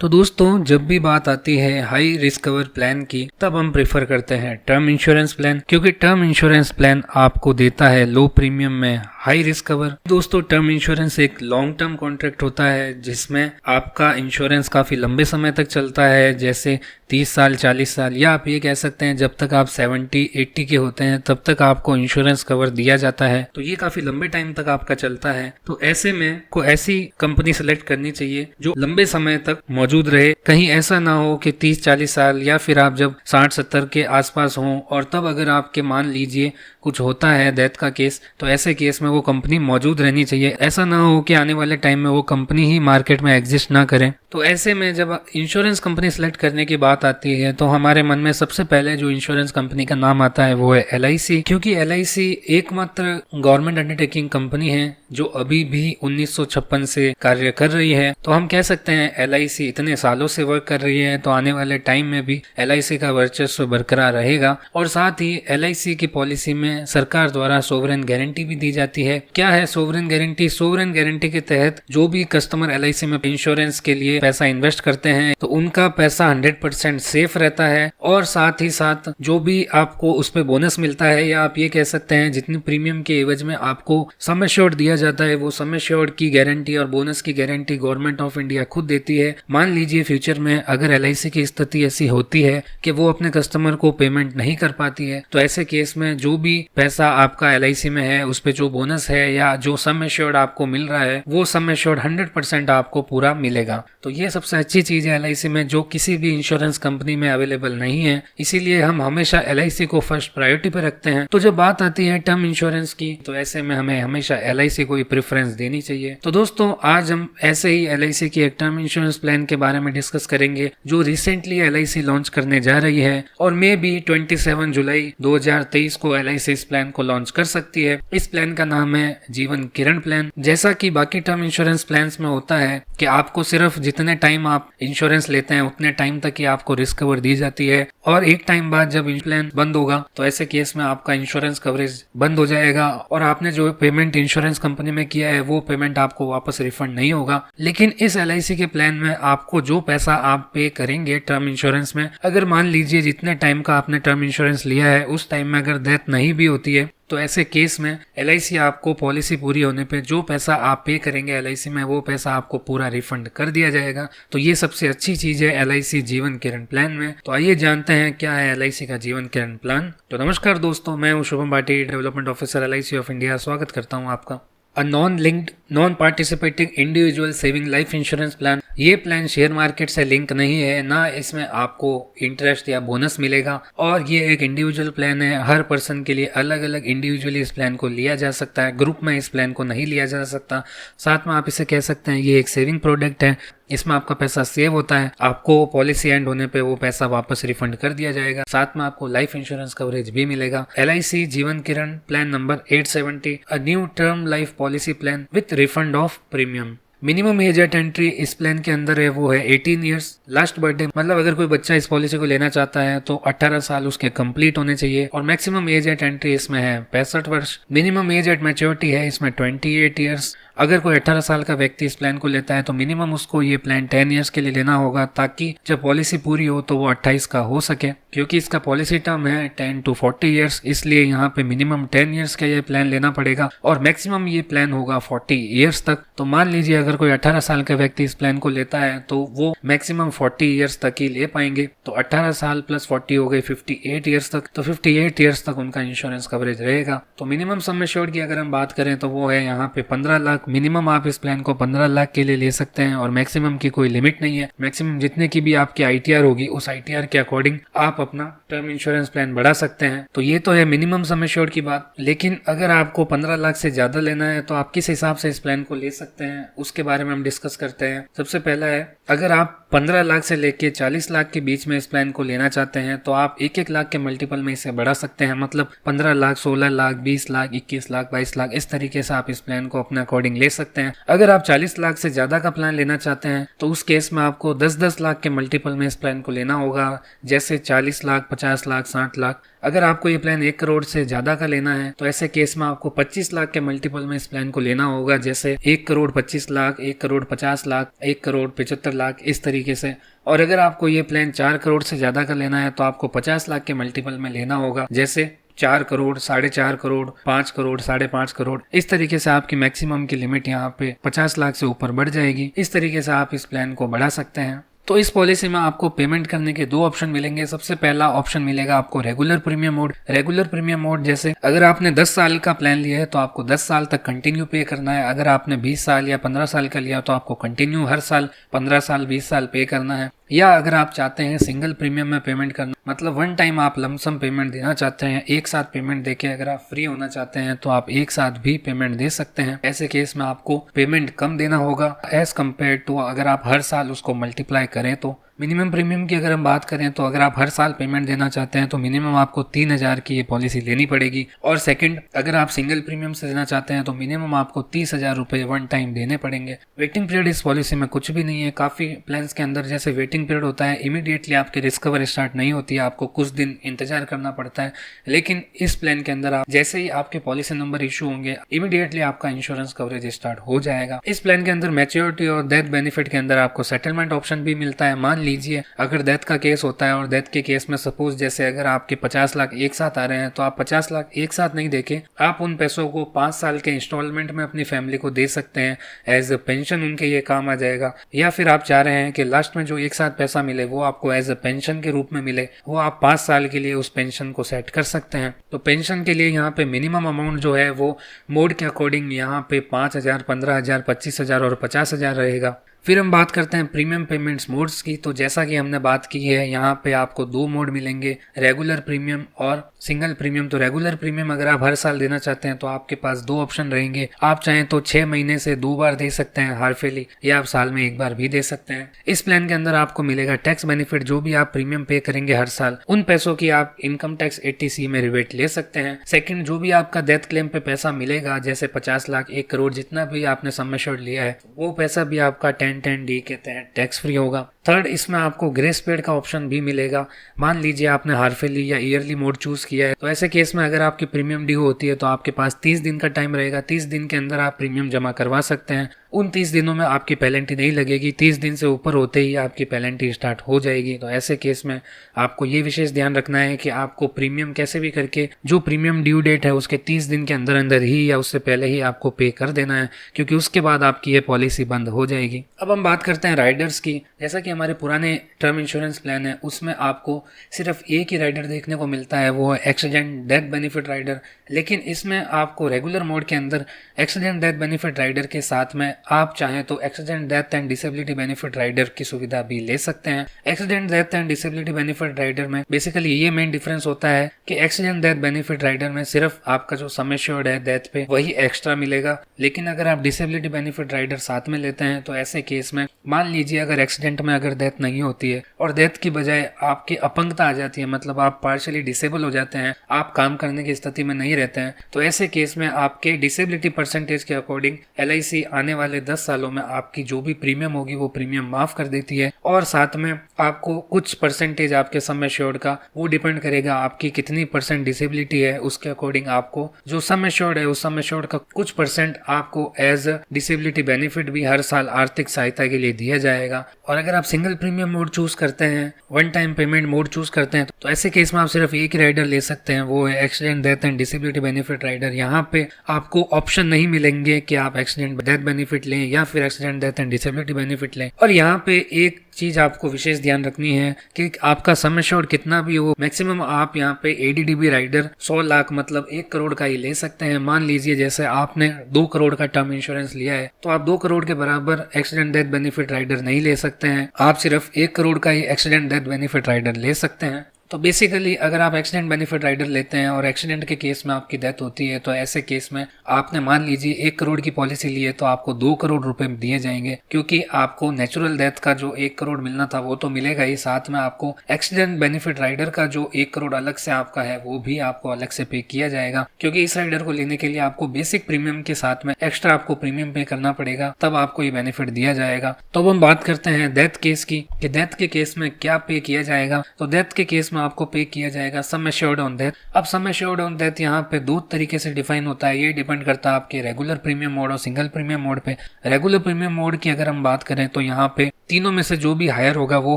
तो दोस्तों, जब भी बात आती है हाई रिस्क कवर प्लान की, तब हम प्रेफर करते हैं टर्म इंश्योरेंस प्लान, क्योंकि टर्म इंश्योरेंस प्लान आपको देता है लो प्रीमियम में हाई रिस्क कवर। दोस्तों, टर्म इंश्योरेंस एक लॉन्ग टर्म कॉन्ट्रैक्ट होता है जिसमें आपका इंश्योरेंस काफी लंबे समय तक चलता है, जैसे 30 साल 40 साल, या आप ये कह सकते हैं जब तक आप 70-80 के होते हैं तब तक आपको इंश्योरेंस कवर दिया जाता है। तो ये काफी लंबे टाइम तक आपका चलता है। तो ऐसे में को ऐसी कंपनी सेलेक्ट करनी चाहिए जो लंबे समय तक मौजूद रहे। कहीं ऐसा ना हो कि 30-40 साल या फिर आप जब 60-70 के आसपास हों और तब अगर आपके मान लीजिए कुछ होता है डेथ का केस, तो ऐसे केस में वो कंपनी मौजूद रहनी चाहिए। ऐसा ना हो कि आने वाले टाइम में वो कंपनी ही मार्केट में एग्जिस्ट ना करे। तो ऐसे में जब इंश्योरेंस कंपनी सेलेक्ट करने की बात आती है तो हमारे मन में सबसे पहले जो इंश्योरेंस कंपनी का नाम आता है वो है LIC, क्योंकि LIC एकमात्र गवर्नमेंट अंडरटेकिंग कंपनी है जो अभी भी 1956 से कार्य कर रही है। तो हम कह सकते हैं LIC इतने सालों से वर्क कर रही है, तो आने वाले टाइम में भी LIC का वर्चस्व बरकरार रहेगा। और साथ ही LIC की पॉलिसी में सरकार द्वारा सोवरेन गारंटी भी दी जाती है। क्या है सोवरेन गारंटी? सोवरेन गारंटी के तहत जो भी कस्टमर LIC में इंश्योरेंस के लिए पैसा इन्वेस्ट करते हैं तो उनका पैसा 100% सेफ रहता है, और साथ ही साथ जो भी आपको उस पे बोनस मिलता है, या आप ये कह सकते हैं जितनी प्रीमियम के एवज में आपको सम एश्योर्ड दिया जाता है, वो सम एश्योर्ड की गारंटी और बोनस की गारंटी गवर्नमेंट ऑफ इंडिया खुद देती है। मान लीजिए फ्यूचर में अगर LIC की स्थिति ऐसी होती है कि वो अपने कस्टमर को पेमेंट नहीं कर पाती है, तो ऐसे केस में जो भी पैसा आपका LIC में है उस पे जो बोनस है या जो सम एश्योर्ड आपको मिल रहा है वो सम एश्योर्ड 100% आपको पूरा मिलेगा। तो ये सबसे अच्छी चीज है LIC में, जो किसी भी इंश्योरेंस कंपनी में अवेलेबल नहीं है। इसीलिए हम हमेशा LIC को फर्स्ट प्रायोरिटी पे रखते हैं। तो जब बात आती है टर्म इंश्योरेंस की, तो ऐसे में हमें हमेशा LIC को ही प्रेफरेंस देनी चाहिए। तो दोस्तों, आज हम ऐसे ही LIC की एक टर्म इंश्योरेंस प्लान के बारे में डिस्कस करेंगे जो रिसेंटली LIC लॉन्च करने जा रही है, और मे भी 27 जुलाई 2023 को LIC इस प्लान को लॉन्च कर सकती है। इस प्लान का नाम है जीवन किरण प्लान। जैसा कि बाकी टर्म इंश्योरेंस प्लान्स में होता है कि आपको सिर्फ जितने टाइम आप इंश्योरेंस लेते हैं उतने टाइम तक ही आपको रिस्क कवर दी जाती है, और एक टाइम बाद जब प्लान बंद होगा तो ऐसे केस में आपका इंश्योरेंस कवरेज बंद हो जाएगा, और आपने जो पेमेंट इंश्योरेंस कंपनी में किया है वो पेमेंट आपको वापस रिफंड नहीं होगा। लेकिन इस LIC के प्लान में आपको जो पैसा आप पे करेंगे टर्म इंश्योरेंस में, अगर मान लीजिए जितने टाइम का आपने टर्म इंश्योरेंस लिया है उस टाइम में अगर डेथ नहीं भी होती है, तो ऐसे केस में LIC आपको पॉलिसी पूरी होने पे जो पैसा आप पे करेंगे LIC में वो पैसा आपको पूरा रिफंड कर दिया जाएगा। तो ये सबसे अच्छी चीज है LIC जीवन किरण प्लान में। तो आइए जानते हैं क्या है LIC का जीवन किरण प्लान। तो नमस्कार दोस्तों, मैं हूं Shubham Bhati, development officer LIC of India. स्वागत करता हूं आपका। A non linked non participating individual saving life insurance plan. ये प्लान शेयर मार्केट से लिंक नहीं है, ना इसमें आपको इंटरेस्ट या बोनस मिलेगा, और ये एक इंडिविजुअल प्लान है। हर पर्सन के लिए अलग अलग इंडिविजुअली इस प्लान को लिया जा सकता है, ग्रुप में इस प्लान को नहीं लिया जा सकता। साथ में आप इसे कह सकते हैं ये एक सेविंग प्रोडक्ट है। इसमें आपका पैसा सेव होता है, आपको पॉलिसी एंड होने पे वो पैसा वापस रिफंड कर दिया जाएगा। साथ में आपको लाइफ इंश्योरेंस कवरेज भी मिलेगा। LIC Jeevan Kiran plan number 870, a new term life policy plan with refund of premium. Minimum age at entry इस प्लान के अंदर है वो है 18 ईयर्स। लास्ट बर्थडे मतलब अगर कोई बच्चा इस पॉलिसी को लेना चाहता है तो 18 साल उसके कंप्लीट होने चाहिए, और मैक्सिमम एज एट एंट्री इसमें है 65 वर्ष। मिनिमम एज एट मैच्योरिटी है इसमें 28 ईयर्स। अगर कोई 18 साल का व्यक्ति इस प्लान को लेता है तो मिनिमम उसको ये प्लान 10 ईयर्स के लिए लेना होगा, ताकि जब पॉलिसी पूरी हो तो वो 28 का हो सके। क्योंकि इसका पॉलिसी टर्म है 10 to 40 ईयर्स, इसलिए यहाँ पे मिनिमम 10 ईयर्स का ये प्लान लेना पड़ेगा, और मैक्सिमम ये प्लान होगा 40 ईयर्स तक। तो मान लीजिए अगर कोई 18 साल का व्यक्ति इस प्लान को लेता है तो वो मैक्सिमम 40 ईयर्स तक ही ले पाएंगे। तो 18 साल प्लस 40 हो गए 58 ईयर्स तक। तो 58 ईयर्स तक उनका इंश्योरेंस कवरेज रहेगा। तो मिनिमम सम एश्योर्ड की अगर हम बात करें तो वो है यहाँ पे 15 लाख। मिनिमम आप इस प्लान को 15 लाख के लिए ले सकते हैं, और मैक्सिमम की कोई लिमिट नहीं है। मैक्सिमम जितने की भी आपकी ITR होगी उस ITR के अकॉर्डिंग आप अपना टर्म इंश्योरेंस प्लान बढ़ा सकते हैं। तो ये तो है मिनिमम सम एश्योर्ड की बात। लेकिन अगर आपको 15 लाख से ज्यादा लेना है तो आप किस हिसाब से इस प्लान को ले सकते हैं उसके बारे में हम डिस्कस करते हैं। सबसे पहला है, अगर आप 15 लाख से लेके 40 लाख के बीच में इस प्लान को लेना चाहते हैं तो आप 1-1 लाख के मल्टीपल में इसे बढ़ा सकते हैं। मतलब 15 लाख, 16 लाख, 20 लाख, 21 लाख, 22 लाख, इस तरीके से आप इस प्लान को अपने अकॉर्डिंग ले सकते हैं। अगर आप 40 लाख से ज्यादा का प्लान लेना चाहते हैं तो उस केस में आपको 10-10 लाख के मल्टीपल में इस प्लान को लेना होगा, जैसे 40 लाख, 50 लाख, 60 लाख। अगर आपको ये प्लान 1 करोड़ से ज्यादा का लेना है तो ऐसे केस में आपको 25 लाख के मल्टीपल में इस प्लान को लेना होगा, जैसे 1 करोड़ 25 लाख, 1 करोड़ 50 लाख, 1 करोड़ 75 लाख, इस तरीके तरीके से। और अगर आपको ये प्लान 4 करोड़ से ज़्यादा का लेना है तो आपको 50 लाख के मल्टीपल में लेना होगा, जैसे 4 करोड़, 4.5 करोड़, 5 करोड़, 5.5 करोड़। इस तरीके से आपकी मैक्सिमम की लिमिट यहाँ पे 50 लाख से ऊपर बढ़ जाएगी। इस तरीके से आप इस प्लान को बढ़ा सकते हैं। तो इस पॉलिसी में आपको पेमेंट करने के 2 ऑप्शन मिलेंगे। सबसे पहला ऑप्शन मिलेगा आपको regular premium mode. Regular premium mode जैसे अगर आपने 10 साल का प्लान लिया है तो आपको 10 साल तक कंटिन्यू पे करना है। अगर आपने 20 साल या 15 साल का लिया तो आपको कंटिन्यू हर साल 15 साल 20 साल पे करना है। या अगर आप चाहते हैं सिंगल प्रीमियम में पेमेंट करना, मतलब वन टाइम आप लमसम पेमेंट देना चाहते हैं, एक साथ पेमेंट देके अगर आप फ्री होना चाहते हैं तो आप एक साथ भी पेमेंट दे सकते हैं। ऐसे केस में आपको पेमेंट कम देना होगा एज कम्पेयर टू अगर आप हर साल उसको मल्टीप्लाई करें तो। मिनिमम प्रीमियम की अगर हम बात करें तो अगर आप हर साल पेमेंट देना चाहते हैं तो मिनिमम आपको 3,000 की ये पॉलिसी लेनी पड़ेगी। और सेकंड, अगर आप सिंगल प्रीमियम से देना चाहते हैं तो मिनिमम आपको 30,000 रुपये वन टाइम देने पड़ेंगे। वेटिंग पीरियड इस पॉलिसी में कुछ भी नहीं है। काफ़ी प्लान्स के अंदर जैसे वेटिंग पीरियड होता है, इमीडिएटली आपकी रिस्कवर स्टार्ट नहीं होती है, आपको कुछ दिन इंतजार करना पड़ता है। लेकिन इस प्लान के अंदर आप जैसे ही आपके पॉलिसी नंबर इशू होंगे, इमीडिएटली आपका इंश्योरेंस कवरेज स्टार्ट हो जाएगा। इस प्लान के अंदर मैच्योरिटी और डेथ बेनिफिट के अंदर आपको सेटलमेंट ऑप्शन भी मिलता है। मान लीजिए अगर डेथ का केस होता है और डेथ के केस में सपोज जैसे अगर आपके 50 लाख एक साथ आ रहे हैं तो आप 50 लाख एक साथ नहीं देके आप उन पैसों को 5 साल के इंस्टॉलमेंट में अपनी फैमिली को दे सकते हैं। एज अ पेंशन उनके ये काम आ जाएगा। या फिर आप चाह रहे हैं कि लास्ट में जो एक साथ पैसा मिले वो आपको एज अ पेंशन के रूप में मिले, वो आप 5 साल के लिए उस पेंशन को सेट कर सकते हैं। तो पेंशन के लिए यहाँ पे मिनिमम अमाउंट जो है वो मोड के अकॉर्डिंग यहाँ पे 5,000, 15,000, 25,000 और 50,000 रहेगा। फिर हम बात करते हैं प्रीमियम पेमेंट्स मोड्स की। तो जैसा कि हमने बात की है, यहाँ पे आपको 2 मोड मिलेंगे, रेगुलर प्रीमियम और सिंगल प्रीमियम। तो रेगुलर प्रीमियम अगर आप हर साल देना चाहते हैं तो आपके पास 2 ऑप्शन रहेंगे। आप चाहें तो 6 महीने से 2 बार दे सकते हैं हार्फेली, या आप साल में 1 बार भी दे सकते हैं। इस प्लान के अंदर आपको मिलेगा टैक्स बेनिफिट। जो भी आप प्रीमियम पे करेंगे हर साल, उन पैसों की आप इनकम टैक्स 80C में रिबेट ले सकते हैं। सेकंड, जो भी आपका डेथ क्लेम पे पैसा मिलेगा, जैसे 50 लाख, 1 करोड़, जितना भी आपने सम एश्योर्ड लिया है, वो पैसा भी आपका 10(10)D के तहत टैक्स फ्री होगा। थर्ड, इसमें आपको ग्रेस पीरियड का ऑप्शन भी मिलेगा। मान लीजिए आपने हार्फेली या ईयरली मोड चूज किया है, तो ऐसे केस में अगर आपकी प्रीमियम ड्यू होती है तो आपके पास 30 दिन का टाइम रहेगा। 30 दिन के अंदर आप प्रीमियम जमा करवा सकते हैं। उन 30 दिनों में आपकी पेनल्टी नहीं लगेगी। 30 दिन से ऊपर होते ही आपकी पेनल्टी स्टार्ट हो जाएगी। तो ऐसे केस में आपको ये विशेष ध्यान रखना है कि आपको प्रीमियम कैसे भी करके जो प्रीमियम ड्यू डेट है उसके 30 दिन के अंदर अंदर ही या उससे पहले ही आपको पे कर देना है, क्योंकि उसके बाद आपकी ये पॉलिसी बंद हो जाएगी। अब हम बात करते हैं राइडर्स की। जैसा कि हमारे पुराने टर्म इंश्योरेंस प्लान है उसमें आपको सिर्फ एक ही राइडर देखने को मिलता है, वो है एक्सीडेंट डेथ बेनिफिट राइडर। लेकिन इसमें आपको रेगुलर मोड के अंदर एक्सीडेंट डेथ बेनिफिट राइडर के साथ में आप चाहें तो accident death and disability benefit rider की सुविधा भी ले सकते हैं। Accident death and disability benefit rider में बेसिकली ये मेन डिफरेंस होता है कि एक्सीडेंट डेथ बेनिफिट राइडर में सिर्फ आपका जो सम एश्योर्ड है डेथ पे वही एक्स्ट्रा मिलेगा। लेकिन अगर आप डिसेबिलिटी बेनिफिट राइडर साथ में लेते हैं तो ऐसे केस में मान लीजिए अगर एक्सीडेंट में अगर डेथ नहीं होती है और डेथ की बजाय आपकी अपंगता आ जाती है, मतलब आप पार्शियली डिसेबल हो जाते हैं, आप काम करने की स्थिति में नहीं रहते हैं, तो ऐसे केस में आपके डिसेबिलिटी परसेंटेज के अकॉर्डिंग LIC आने वाले 10 सालों में आपकी जो भी प्रीमियम होगी वो प्रीमियम माफ कर देती है। और साथ में आपको कुछ परसेंटेज आपके सम एश्योर्ड का वो डिपेंड करेगा आपकी कितनी % डिसेबिलिटी है, उसके अकॉर्डिंग आपको जो सम एश्योर्ड है उस सम एश्योर्ड का कुछ % आपको एज डिसेबिलिटी बेनिफिट भी हर साल आर्थिक सहायता के लिए दिया जाएगा। और अगर आप सिंगल प्रीमियम मोड चूज करते हैं, one time payment mode choose करते हैं, तो ऐसे केस में आप सिर्फ एक ही राइडर ले सकते हैं, वो है accident death and disability benefit rider. यहाँ पे आपको ऑप्शन नहीं मिलेंगे कि आप एक्सीडेंट डेथ बेनिफिट लें या फिर accident death and disability benefit लें। और यहाँ पे एक चीज आपको विशेष ध्यान रखनी है कि आपका सम एश्योर्ड कितना भी हो, मैक्सिमम आप यहाँ पे ADDB राइडर 100 लाख मतलब 1 करोड़ का ही ले सकते हैं। मान लीजिए जैसे आपने 2 करोड़ का टर्म इंश्योरेंस लिया है तो आप 2 करोड़ के बराबर एक्सीडेंट डेथ बेनिफिट राइडर नहीं ले सकते हैं, आप सिर्फ 1 करोड़ का ही एक्सीडेंट डेथ बेनिफिट राइडर ले सकते हैं। तो बेसिकली अगर आप एक्सीडेंट बेनिफिट राइडर लेते हैं और एक्सीडेंट के केस में आपकी डेथ होती है तो ऐसे केस में आपने मान लीजिए 1 करोड़ की पॉलिसी ली है तो आपको 2 करोड़ रुपए दिए जाएंगे, क्योंकि आपको नेचुरल डेथ का जो 1 करोड़ मिलना था वो तो मिलेगा ही, साथ में आपको एक्सीडेंट बेनिफिट राइडर का जो 1 करोड़ अलग से आपका है वो भी आपको अलग से पे किया जाएगा, क्योंकि इस राइडर को लेने के लिए आपको बेसिक प्रीमियम के साथ में एक्स्ट्रा आपको प्रीमियम पे करना पड़ेगा, तब आपको ये बेनिफिट दिया जाएगा। तो अब हम बात करते हैं डेथ केस की कि डेथ के केस में क्या पे किया जाएगा। तो डेथ के केस में आपको पे किया जाएगा सम एश्योर्ड ऑन डेथ। अब सम एश्योर्ड ऑन डेथ यहाँ पे 2 तरीके से डिफाइन होता है, ये डिपेंड करता है आपके रेगुलर प्रीमियम मोड और सिंगल प्रीमियम मोड पे। रेगुलर प्रीमियम मोड की अगर हम बात करें तो यहाँ पे तीनों में से जो भी हायर होगा वो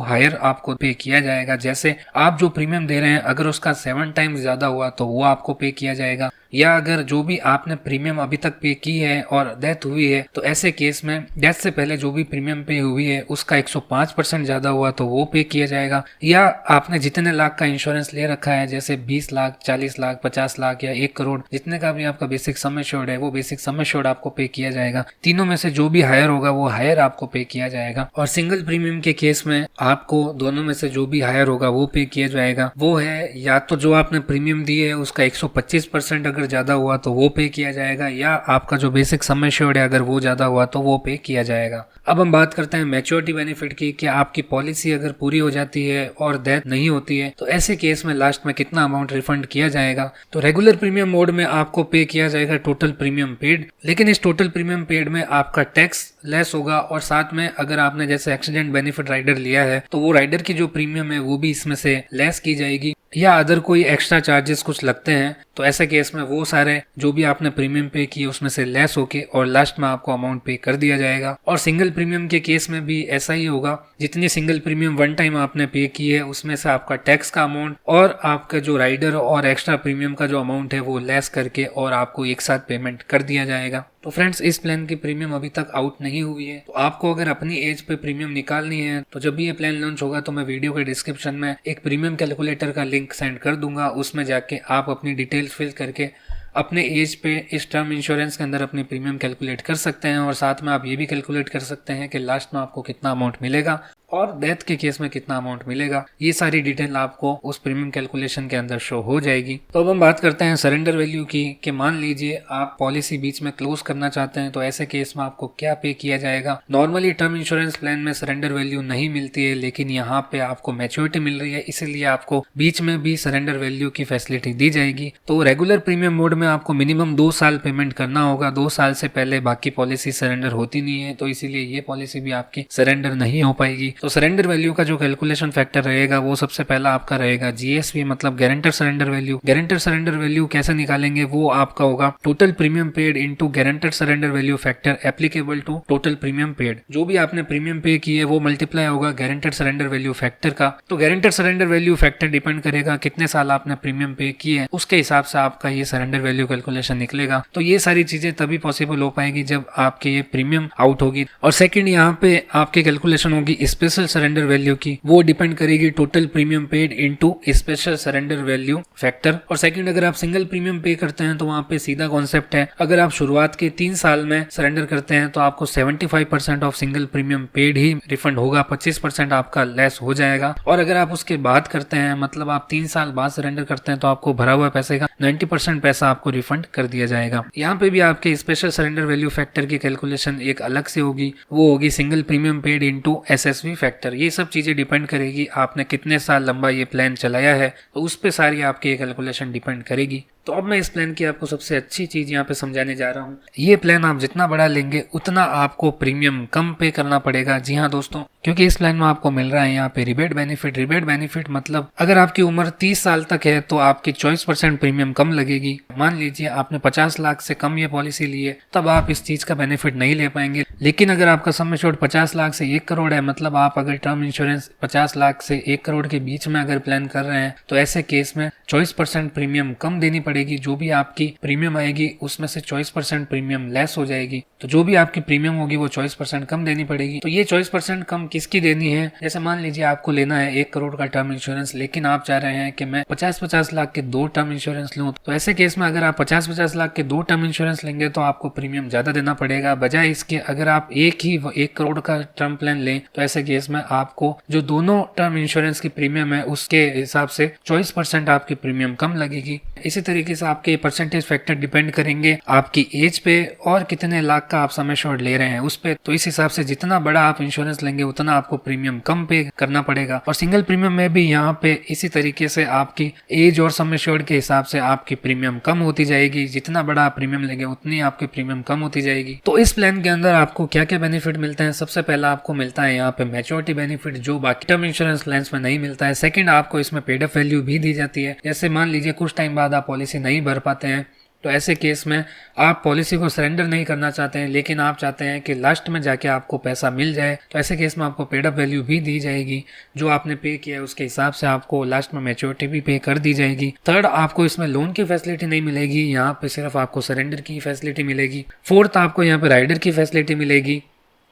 हायर आपको पे किया जाएगा। जैसे आप जो प्रीमियम दे रहे हैं अगर उसका 7 टाइम्स ज्यादा हुआ तो वो आपको पे किया जाएगा, या अगर जो भी आपने प्रीमियम अभी तक पे की है और डेथ हुई है तो ऐसे केस में डेथ से पहले जो भी प्रीमियम पे हुई है उसका 105% ज्यादा हुआ तो वो पे किया जाएगा। या आपने जितने लाख का इंश्योरेंस ले रखा है जैसे 20 लाख, 40 लाख, 50 लाख या 1 करोड़, जितने का भी आपका बेसिक सम एश्योर्ड है वो बेसिक सम एश्योर्ड आपको पे किया जाएगा। तीनों में से जो भी हायर होगा वो हायर आपको पे किया जाएगा। और सिंगल प्रीमियम के केस में आपको दोनों में से जो भी हायर होगा वो पे किया जाएगा। वो है या तो जो आपने प्रीमियम दिए है उसका 125% अगर ज्यादा हुआ तो वो पे किया जाएगा, या आपका जो बेसिक सम एश्योर्ड है अगर वो ज्यादा हुआ तो वो पे किया जाएगा। अब हम बात करते हैं मैच्योरिटी बेनिफिट की कि आपकी पॉलिसी अगर पूरी हो जाती है और डेथ नहीं होती है तो ऐसे केस में लास्ट में कितना अमाउंट रिफंड किया जाएगा। तो रेगुलर प्रीमियम मोड में आपको पे किया जाएगा टोटल प्रीमियम पेड, लेकिन इस टोटल प्रीमियम पेड में आपका टैक्स लेस होगा और साथ में अगर आपने जैसे एक्सीडेंट बेनिफिट राइडर लिया है तो वो राइडर की जो प्रीमियम है वो भी इसमें से लेस की जाएगी, या अदर कोई एक्स्ट्रा चार्जेस कुछ लगते हैं तो ऐसे केस में वो सारे जो भी आपने प्रीमियम पे किए उसमें से लेस होके और लास्ट में आपको अमाउंट पे कर दिया जाएगा। और सिंगल प्रीमियम के केस में भी ऐसा ही होगा, जितनी सिंगल प्रीमियम वन टाइम आपने पे की है उसमें से आपका टैक्स का अमाउंट और आपका जो राइडर और एक्स्ट्रा प्रीमियम का जो अमाउंट है वो लेस करके और आपको एक साथ पेमेंट कर दिया जाएगा। तो फ्रेंड्स इस प्लान की प्रीमियम अभी तक आउट नहीं हुई है, तो आपको अगर अपनी एज पे प्रीमियम निकालनी है तो जब भी ये प्लान लॉन्च होगा तो मैं वीडियो के डिस्क्रिप्शन में एक प्रीमियम कैलकुलेटर का लिंक सेंड कर दूंगा। उसमें जाके आप अपनी डिटेल्स फिल करके अपने एज पे इस टर्म इंश्योरेंस के अंदर अपनी प्रीमियम कैलकुलेट कर सकते हैं, और साथ में आप ये भी कैलकुलेट कर सकते हैं कि लास्ट में आपको कितना अमाउंट मिलेगा और डेथ के केस में कितना अमाउंट मिलेगा। ये सारी डिटेल आपको उस प्रीमियम कैलकुलेशन के अंदर शो हो जाएगी। तो अब हम बात करते हैं सरेंडर वैल्यू की कि मान लीजिए आप पॉलिसी बीच में क्लोज करना चाहते हैं तो ऐसे केस में आपको क्या पे किया जाएगा। नॉर्मली टर्म इंश्योरेंस प्लान में सरेंडर वैल्यू नहीं मिलती है, लेकिन यहाँ पे आपको मैच्योरिटी मिल रही है इसीलिए आपको बीच में भी सरेंडर वैल्यू की फैसिलिटी दी जाएगी। तो रेगुलर प्रीमियम मोड में आपको मिनिमम 2 साल पेमेंट करना होगा। 2 साल से पहले बाकी पॉलिसी सरेंडर होती नहीं है, तो इसीलिए ये पॉलिसी भी आपकी सरेंडर नहीं हो पाएगी। तो सरेंडर वैल्यू का जो कैलकुलेशन फैक्टर रहेगा वो सबसे पहला आपका रहेगा जीएसवी, मतलब guarantor surrender value. Guarantor surrender value कैसे निकालेंगे, वो आपका होगा total premium paid into guarantor surrender value factor applicable to total premium paid. जो भी आपने प्रीमियम पे की है वो मल्टीप्लाई होगा गारंटर सरेंडर वैल्यू फैक्टर का। तो guarantor surrender value factor depend करेगा कितने साल आपने प्रीमियम पे किए है, उसके हिसाब से आपका ये सरेंडर वैल्यू कैलकुलेशन निकलेगा। तो ये सारी चीजें तभी पॉसिबल हो पाएगी जब आपके ये प्रीमियम आउट होगी। और सेकंड यहाँ पे आपकी कैलकुलेशन होगी स्पेशल सरेंडर वैल्यू की, वो डिपेंड करेगी total premium paid into special surrender value factor. और सेकंड अगर आप सिंगल प्रीमियम पे करते हैं तो वहां पे सीधा कॉन्सेप्ट है, अगर आप शुरुआत के 3 साल में सरेंडर करते हैं तो आपको 75% of single premium paid he refund होगा, 25% आपका लेस हो जाएगा। और अगर आप उसके बाद करते हैं, मतलब आप 3 साल बाद सरेंडर करते हैं, तो आपको भरा हुआ पैसे का 90% पैसा आपको रिफंड कर दिया जाएगा। यहाँ पे भी आपके स्पेशल सरेंडर वैल्यू फैक्टर की कैलकुलेशन एक अलग से होगी, वो होगी single premium paid into SSV factor. ये सब चीजें डिपेंड करेगी आपने कितने साल लंबा ये प्लान चलाया है, तो उस पे सारी आपकी ये कैलकुलेशन डिपेंड करेगी। तो अब मैं इस प्लान की आपको सबसे अच्छी चीज यहाँ पे समझाने जा रहा हूँ। ये प्लान आप जितना बड़ा लेंगे उतना आपको प्रीमियम कम पे करना पड़ेगा। जी हाँ दोस्तों, क्योंकि इस प्लान में आपको मिल रहा है यहाँ पे रिबेट बेनिफिट। रिबेट बेनिफिट मतलब अगर आपकी उम्र 30 साल तक है तो आपकी 24% प्रीमियम कम लगेगी। मान लीजिए आपने 50 लाख से कम ये पॉलिसी ली है, तब आप इस चीज का बेनिफिट नहीं ले पाएंगे। लेकिन अगर आपका सम एश्योर्ड 50 लाख से 1 करोड़ है, मतलब आप अगर टर्म इंश्योरेंस 50 लाख से 1 करोड़ के बीच में अगर प्लान कर रहे हैं, तो ऐसे केस में 24% प्रीमियम कम देनी पड़ेगी। जो भी आपकी प्रीमियम आएगी उसमें से 24% प्रीमियम लेस हो जाएगी। तो जो भी आपकी प्रीमियम होगी वो 24% कम देनी पड़ेगी। तो ये 24% कम किसकी देनी है? जैसे मान लीजिए आपको लेना है 1 करोड़ का टर्म इंश्योरेंस, लेकिन आप चाह रहे हैं कि मैं 50-50 लाख के 2 टर्म इंश्योरेंस लूं, तो ऐसे केस में अगर आप 50-50 लाख के 2 टर्म इंश्योरेंस लेंगे तो आपको प्रीमियम ज्यादा देना पड़ेगा। बजाय इसके अगर आप एक 1 करोड़ का टर्म प्लान लें, तो ऐसे केस में आपको जो दोनों टर्म इंश्योरेंस की प्रीमियम है उसके हिसाब से 24% आपकी प्रीमियम कम लगेगी। इसी तरीके से आपके परसेंटेज फैक्टर डिपेंड करेंगे आपकी एज पे और कितने लाख का आप सम एश्योर्ड ले रहे हैं उस पे। तो इस हिसाब से जितना बड़ा आप इंश्योरेंस लेंगे उतना आपको प्रीमियम कम पे करना पड़ेगा। और सिंगल प्रीमियम में भी यहाँ पे इसी तरीके से आपकी एज और सम एश्योर्ड के हिसाब से आपकी प्रीमियम कम होती जाएगी। जितना बड़ा आप प्रीमियम लेंगे उतनी आपकी प्रीमियम कम होती जाएगी। तो इस प्लान के अंदर आपको क्या क्या बेनिफिट मिलते हैं? सबसे पहला आपको मिलता है यहाँ पे मैच्योरिटी बेनिफिट, जो बाकी टर्म इंश्योरेंस प्लान में नहीं मिलता है। सेकंड, आपको इसमें पेड अप वैल्यू भी दी जाती है। जैसे मान लीजिए कुछ टाइम बाद आप पॉलिसी नहीं भर पाते हैं तो ऐसे केस में आप पॉलिसी को सरेंडर नहीं करना चाहते हैं, लेकिन आप चाहते हैं कि लास्ट में जाके आपको पैसा मिल जाए, तो ऐसे केस में आपको पेड अप वैल्यू भी दी जाएगी। जो आपने पे किया है उसके हिसाब से आपको लास्ट में मैच्योरिटी भी पे कर दी जाएगी। थर्ड, आपको इसमें लोन की फैसिलिटी नहीं मिलेगी, यहाँ पे सिर्फ आपको सरेंडर की फैसिलिटी मिलेगी। फोर्थ, आपको यहाँ पे राइडर की फैसिलिटी मिलेगी।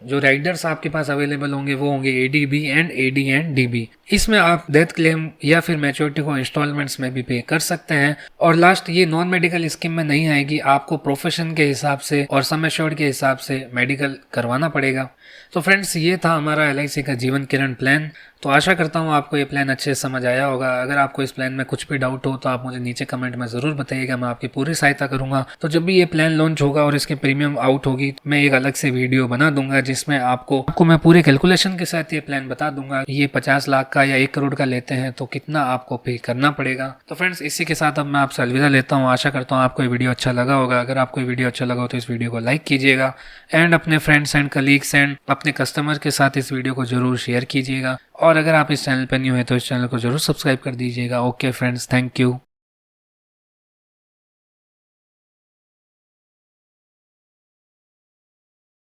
जो राइडर्स आपके पास अवेलेबल होंगे वो होंगे ADB एंड AD&DB। इसमें आप डेथ क्लेम या फिर मैच्योरिटी को इंस्टॉलमेंट्स में भी पे कर सकते हैं। और लास्ट, ये नॉन मेडिकल स्कीम में नहीं आएगी, आपको प्रोफेशन के हिसाब से और सम एश्योर्ड के हिसाब से मेडिकल करवाना पड़ेगा। तो फ्रेंड्स, ये था हमारा LIC का जीवन किरण प्लान। तो आशा करता हूँ आपको ये प्लान अच्छे से समझ आया होगा। अगर आपको इस प्लान में कुछ भी डाउट हो तो आप मुझे नीचे कमेंट में ज़रूर बताइएगा, मैं आपकी पूरी सहायता करूंगा। तो जब भी ये प्लान लॉन्च होगा और इसके प्रीमियम आउट होगी, मैं एक अलग से वीडियो बना दूंगा जिसमें आपको मैं पूरे कैलकुलेशन के साथ ये प्लान बता दूंगा। ये 50 लाख का या 1 करोड़ का लेते हैं तो कितना आपको पे करना पड़ेगा। तो फ्रेंड्स, इसी के साथ अब मैं आपसे अलविदा लेता हूँ। आशा करता हूँ आपको ये वीडियो अच्छा लगा होगा। अगर आपको ये वीडियो अच्छा लगा हो तो इस वीडियो को लाइक कीजिएगा एंड अपने फ्रेंड्स एंड कलीग्स एंड अपने कस्टमर के साथ इस वीडियो को जरूर शेयर कीजिएगा। और अगर आप इस चैनल पर न्यू है तो इस चैनल को जरूर सब्सक्राइब कर दीजिएगा। Okay friends, thank you.